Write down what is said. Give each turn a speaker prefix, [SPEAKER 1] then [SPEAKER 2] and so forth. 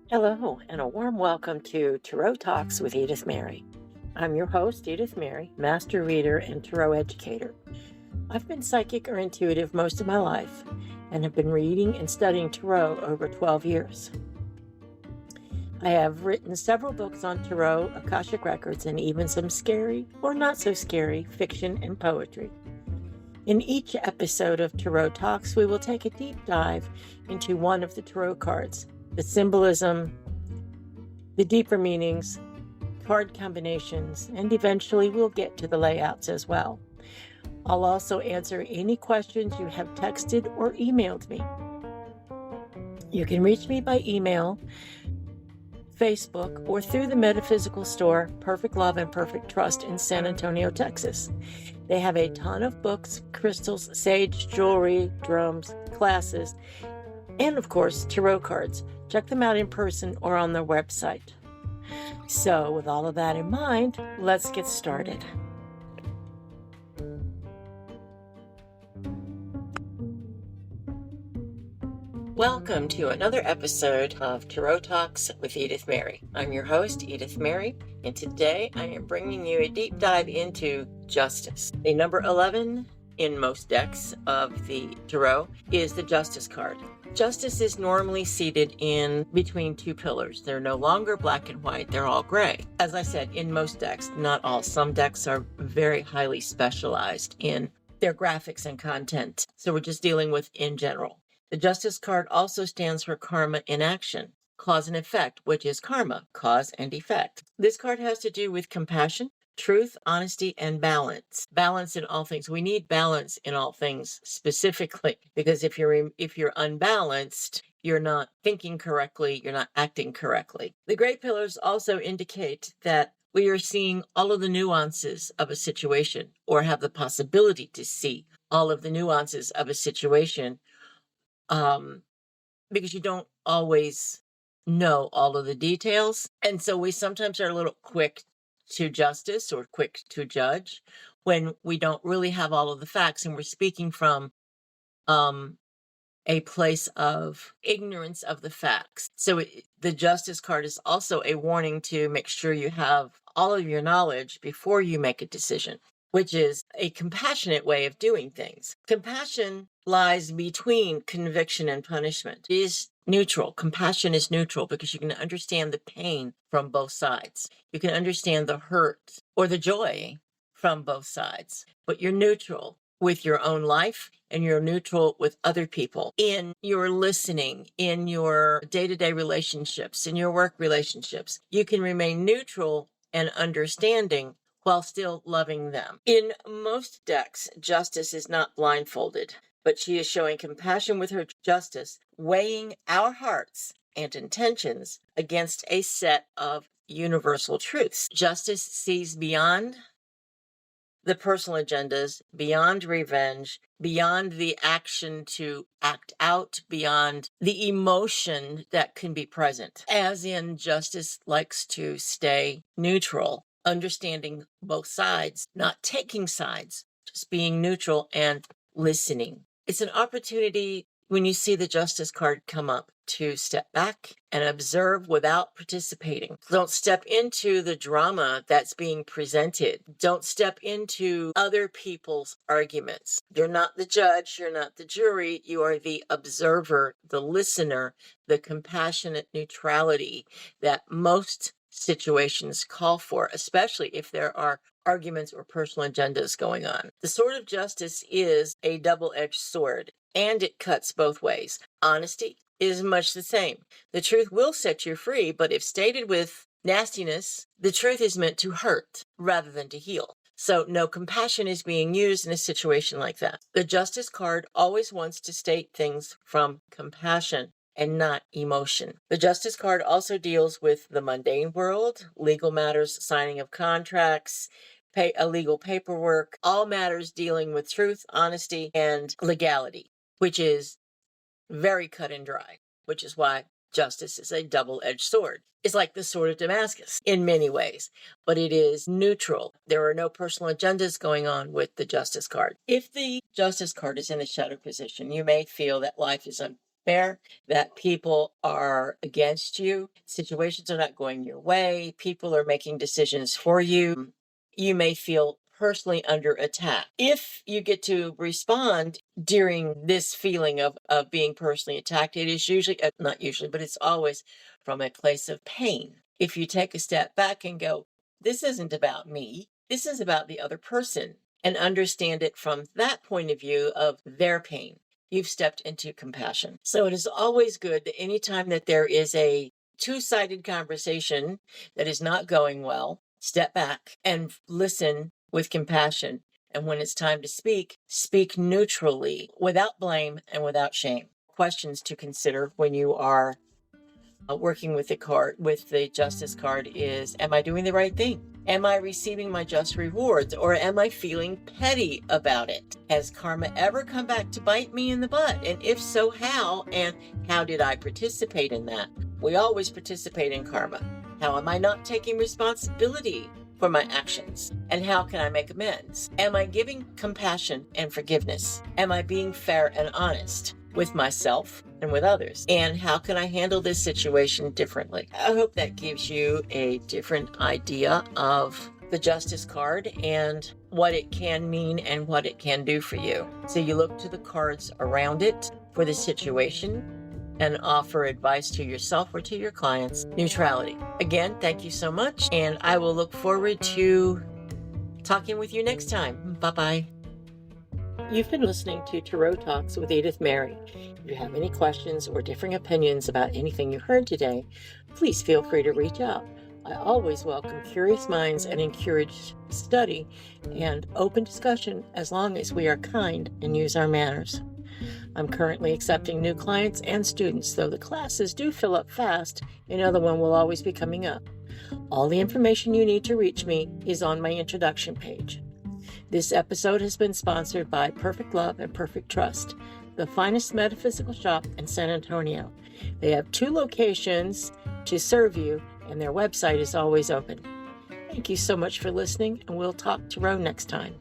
[SPEAKER 1] Hello, and a warm welcome to Tarot Talks with Edith Mary. I'm your host, Edith Mary, master reader and tarot educator. I've been psychic or intuitive most of my life and have been reading and studying tarot over 12 years. I have written several books on tarot, Akashic records, and even some scary or not so scary fiction and poetry. In each episode of Tarot Talks, we will take a deep dive into one of the tarot cards, the symbolism, the deeper meanings, card combinations, and eventually we'll get to the layouts as well. I'll also answer any questions you have texted or emailed me. You can reach me by email, Facebook, or through the metaphysical store, Perfect Love and Perfect Trust in San Antonio, Texas. They have a ton of books, crystals, sage, jewelry, drums, classes, and of course, tarot cards. Check them out in person or on their website. So, with all of that in mind, let's get started. Welcome to another episode of Tarot Talks with Edith Mary. I'm your host, Edith Mary, and today I am bringing you a deep dive into justice. The number 11 in most decks of the tarot is the Justice card. Justice is normally seated in between two pillars. They're no longer black and white, they're all gray. As I said, in most decks, not all. Some decks are very highly specialized in their graphics and content. So we're just dealing with in general. The Justice card also stands for karma in action, cause and effect, which is karma, cause and effect. This card has to do with compassion, truth, honesty, and balance. Balance in all things. We need balance in all things specifically, because if you're unbalanced, you're not thinking correctly, you're not acting correctly. The gray pillars also indicate that we are seeing all of the nuances of a situation, or have the possibility to see all of the nuances of a situation, because you don't always know all of the details. And so we sometimes are a little quick to justice or quick to judge when we don't really have all of the facts, and we're speaking from a place of ignorance of the facts. So the Justice card is also a warning to make sure you have all of your knowledge before you make a decision, which is a compassionate way of doing things. Compassion lies between conviction and punishment. It is neutral. Compassion is neutral because you can understand the pain from both sides. You can understand the hurt or the joy from both sides, but you're neutral with your own life, and you're neutral with other people in your listening, in your day-to-day relationships, in your work relationships. You can remain neutral and understanding while still loving them. In most decks, Justice is not blindfolded, but she is showing compassion with her justice, weighing our hearts and intentions against a set of universal truths. Justice sees beyond the personal agendas, beyond revenge, beyond the action to act out, beyond the emotion that can be present. As in, Justice likes to stay neutral, understanding both sides, not taking sides, just being neutral and listening. It's an opportunity when you see the Justice card come up to step back and observe without participating. Don't step into the drama that's being presented. Don't step into other people's arguments. You're not the judge, you're not the jury, you are the observer, the listener, the compassionate neutrality that most situations call for, especially if there are arguments or personal agendas going on. The sword of justice is a double-edged sword, and it cuts both ways. Honesty is much the same. The truth will set you free, but if stated with nastiness, the truth is meant to hurt rather than to heal. So no compassion is being used in a situation like that. The Justice card always wants to state things from compassion and not emotion. The Justice card also deals with the mundane world, legal matters, signing of contracts, legal paperwork, all matters dealing with truth, honesty, and legality, which is very cut and dry, which is why justice is a double-edged sword. It's like the sword of Damascus in many ways, but it is neutral. There are no personal agendas going on with the Justice card. If the Justice card is in the shadow position, you may feel that life is despair, that people are against you, situations are not going your way, people are making decisions for you, you may feel personally under attack. If you get to respond during this feeling of being personally attacked, it is usually, not usually, but it's always from a place of pain. If you take a step back and go, this isn't about me, this is about the other person, and understand it from that point of view of their pain, you've stepped into compassion. So it is always good that anytime that there is a two-sided conversation that is not going well, step back and listen with compassion. And when it's time to speak, speak neutrally, without blame and without shame. Questions to consider when you are working with the justice card is, am I doing the right thing? Am I receiving my just rewards, or am I feeling petty about it? Has karma ever come back to bite me in the butt? And if so, how? And how did I participate in that? We always participate in karma. How am I not taking responsibility for my actions? And how can I make amends? Am I giving compassion and forgiveness? Am I being fair and honest with myself and with others? And how can I handle this situation differently? I hope that gives you a different idea of the Justice card and what it can mean and what it can do for you. So you look to the cards around it for the situation and offer advice to yourself or to your clients. Neutrality. Again, thank you so much, and I will look forward to talking with you next time. Bye-bye. You've been listening to Tarot Talks with Edith Mary. If you have any questions or differing opinions about anything you heard today, please feel free to reach out. I always welcome curious minds and encourage study and open discussion as long as we are kind and use our manners. I'm currently accepting new clients and students, though the classes do fill up fast. Another one will always be coming up. All the information you need to reach me is on my introduction page. This episode has been sponsored by Perfect Love and Perfect Trust, the finest metaphysical shop in San Antonio. They have 2 locations to serve you, and their website is always open. Thank you so much for listening, and we'll talk tarot next time.